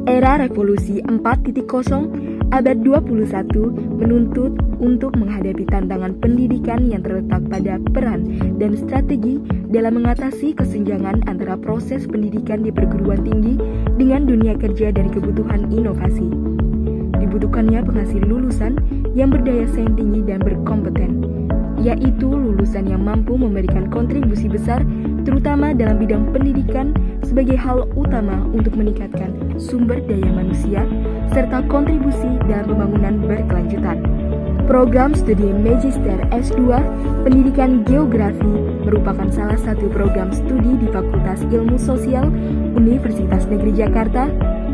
Era revolusi 4.0 abad 21 menuntut untuk menghadapi tantangan pendidikan yang terletak pada peran dan strategi dalam mengatasi kesenjangan antara proses pendidikan di perguruan tinggi dengan dunia kerja dan kebutuhan inovasi. Dibutuhkannya penghasil lulusan yang berdaya saing tinggi dan berkompeten, yaitu lulusan yang mampu memberikan kontribusi besar terutama dalam bidang pendidikan sebagai hal utama untuk meningkatkan sumber daya manusia serta kontribusi dalam pembangunan berkelanjutan. Program studi Magister S2 Pendidikan Geografi merupakan salah satu program studi di Fakultas Ilmu Sosial Universitas Negeri Jakarta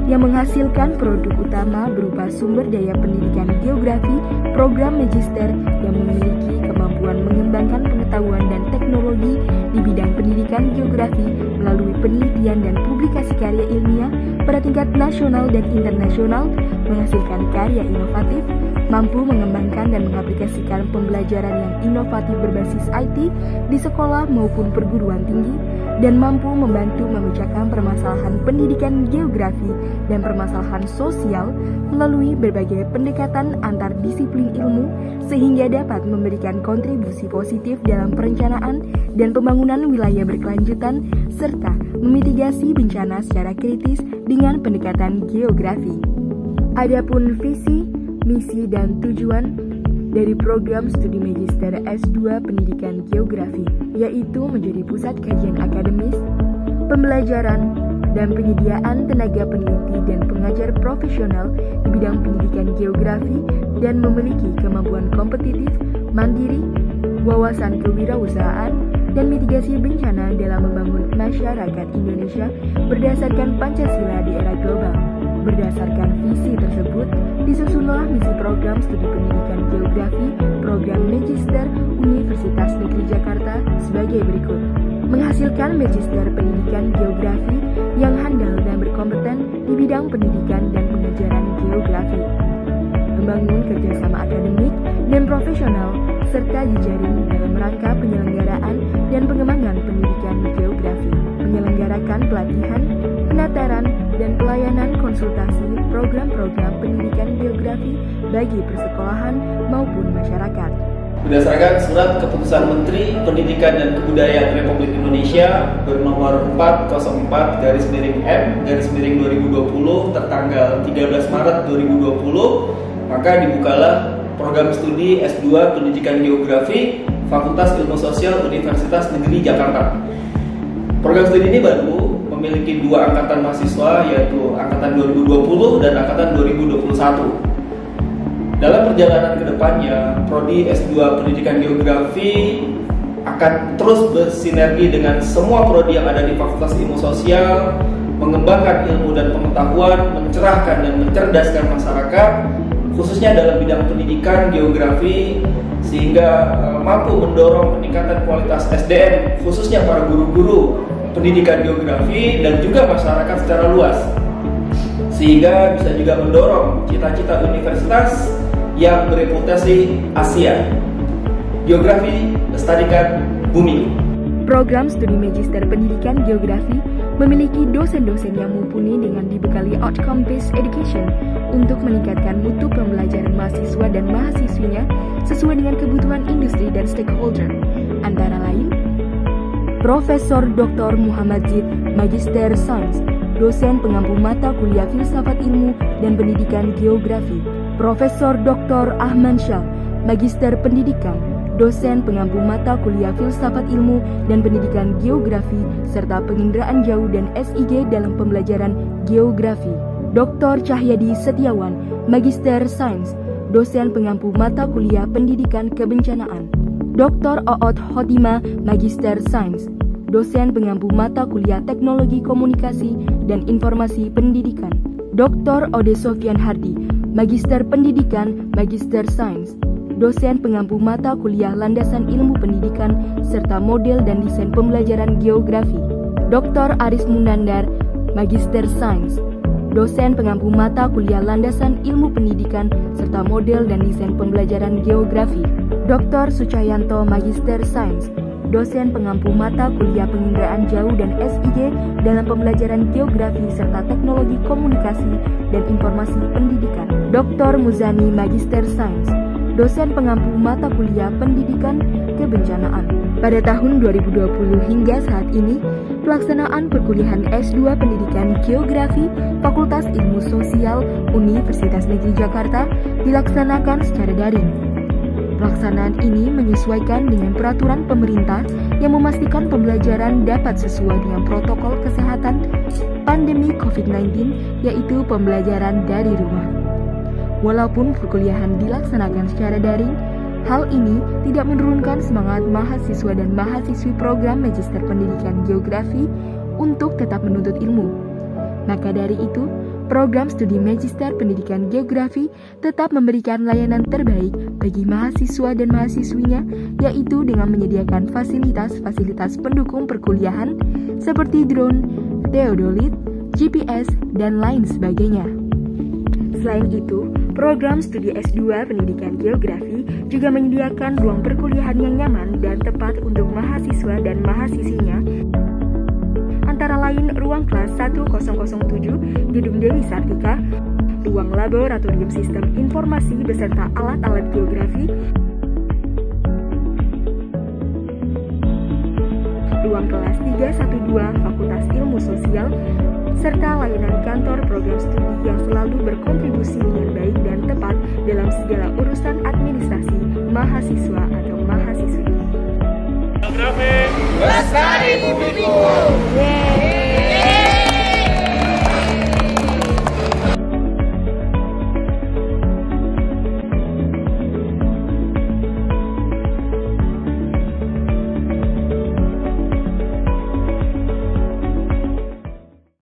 yang menghasilkan produk utama berupa sumber daya pendidikan geografi. Program Magister yang memiliki kemampuan mengembangkan pengetahuan dan teknologi di bidang pendidikan geografi melalui penelitian dan publikasi karya ilmiah pada tingkat nasional dan internasional, menghasilkan karya inovatif, mampu mengembangkan dan mengaplikasikan pembelajaran yang inovatif berbasis IT di sekolah maupun perguruan tinggi, dan mampu membantu memecahkan permasalahan pendidikan geografi dan permasalahan sosial melalui berbagai pendekatan antar disiplin ilmu sehingga dapat memberikan kontribusi positif dalam perencanaan dan pembangunan wilayah berkelanjutan serta memitigasi bencana secara kritis dengan pendekatan geografi. Adapun visi, misi, dan tujuan dari program studi Magister S2 Pendidikan Geografi yaitu menjadi pusat kajian akademis, pembelajaran, dan penyediaan tenaga peneliti dan pengajar profesional di bidang pendidikan geografi dan memiliki kemampuan kompetitif, mandiri, wawasan kewirausahaan, dan mitigasi bencana dalam membangun masyarakat Indonesia berdasarkan Pancasila di era global. Berdasarkan visi tersebut, disusunlah misi program studi pendidikan geografi program Magister Universitas Negeri Jakarta sebagai berikut. Menghasilkan Magister Pendidikan Geografi yang handal dan berkompeten di bidang pendidikan dan pengajaran geografi. Membangun kerjasama akademik dan profesional serta jejaring dalam rangka penyelenggaraan dan pengembangan pendidikan geografi. Menyelenggarakan pelatihan, penataran, dan pelayanan konsultasi program-program pendidikan geografi bagi persekolahan maupun masyarakat. Berdasarkan Surat Keputusan Menteri Pendidikan dan Kebudayaan Republik Indonesia bernomor 404/M/2020 tertanggal 13 Maret 2020, maka dibukalah program studi S2 Pendidikan Geografi Fakultas Ilmu Sosial Universitas Negeri Jakarta. Program studi ini baru memiliki 2 angkatan mahasiswa, yaitu angkatan 2020 dan angkatan 2021. Dalam perjalanan ke depannya, Prodi S2 Pendidikan Geografi akan terus bersinergi dengan semua prodi yang ada di Fakultas Ilmu Sosial, mengembangkan ilmu dan pengetahuan, mencerahkan dan mencerdaskan masyarakat, khususnya dalam bidang pendidikan geografi, sehingga mampu mendorong peningkatan kualitas SDM, khususnya para guru-guru pendidikan geografi dan juga masyarakat secara luas, sehingga bisa juga mendorong cita-cita universitas yang bereputasi Asia. Geografi, lestarikan bumi. Program studi Magister Pendidikan Geografi memiliki dosen-dosen yang mumpuni dengan dibekali outcome-based education untuk meningkatkan mutu pembelajaran mahasiswa dan mahasiswinya sesuai dengan kebutuhan industri dan stakeholder, antara lain Profesor Dr. Muhammad Zid, Magister Sains, dosen pengampu mata kuliah Filsafat Ilmu dan Pendidikan Geografi. Profesor Dr. Ahmad Syah, Magister Pendidikan, dosen pengampu mata kuliah Filsafat Ilmu dan Pendidikan Geografi serta penginderaan jauh dan SIG dalam pembelajaran geografi. Dr. Cahyadi Setiawan, Magister Sains, dosen pengampu mata kuliah Pendidikan Kebencanaan. Dr. Oot Khotimah, Magister Sains, dosen pengampu mata kuliah Teknologi Komunikasi dan Informasi Pendidikan. Dr. Ode Sofyan Hardi, Magister Pendidikan, Magister Sains, dosen pengampu mata kuliah Landasan Ilmu Pendidikan serta Model dan Desain Pembelajaran Geografi. Dr. Aris Munandar, Magister Sains, dosen pengampu mata kuliah Landasan Ilmu Pendidikan serta Model dan Desain Pembelajaran Geografi. Dr. Sucayanto, Magister Sains, dosen pengampu mata kuliah penginderaan jauh dan SIG dalam pembelajaran geografi serta teknologi komunikasi dan informasi pendidikan. Dr. Muzani Magister Sains, dosen pengampu mata kuliah pendidikan kebencanaan. Pada tahun 2020 hingga saat ini, pelaksanaan perkuliahan S2 Pendidikan Geografi Fakultas Ilmu Sosial Universitas Negeri Jakarta dilaksanakan secara daring. Pelaksanaan ini menyesuaikan dengan peraturan pemerintah yang memastikan pembelajaran dapat sesuai dengan protokol kesehatan pandemi COVID-19, yaitu pembelajaran dari rumah. Walaupun perkuliahan dilaksanakan secara daring, hal ini tidak menurunkan semangat mahasiswa dan mahasiswi program Magister Pendidikan Geografi untuk tetap menuntut ilmu. Maka dari itu, program studi Magister Pendidikan Geografi tetap memberikan layanan terbaik bagi mahasiswa dan mahasiswinya, yaitu dengan menyediakan fasilitas-fasilitas pendukung perkuliahan seperti drone, theodolit, GPS, dan lain sebagainya. Selain itu, program studi S2 Pendidikan Geografi juga menyediakan ruang perkuliahan yang nyaman dan tepat untuk mahasiswa dan mahasiswinya, antara lain ruang kelas 1007 Gedung Dewi Sartika, ruang laboratorium sistem informasi beserta alat-alat geografi, ruang kelas 312 Fakultas Ilmu Sosial, serta layanan kantor program studi yang selalu berkontribusi dengan baik dan tepat dalam segala urusan administrasi mahasiswa atau mahasiswi.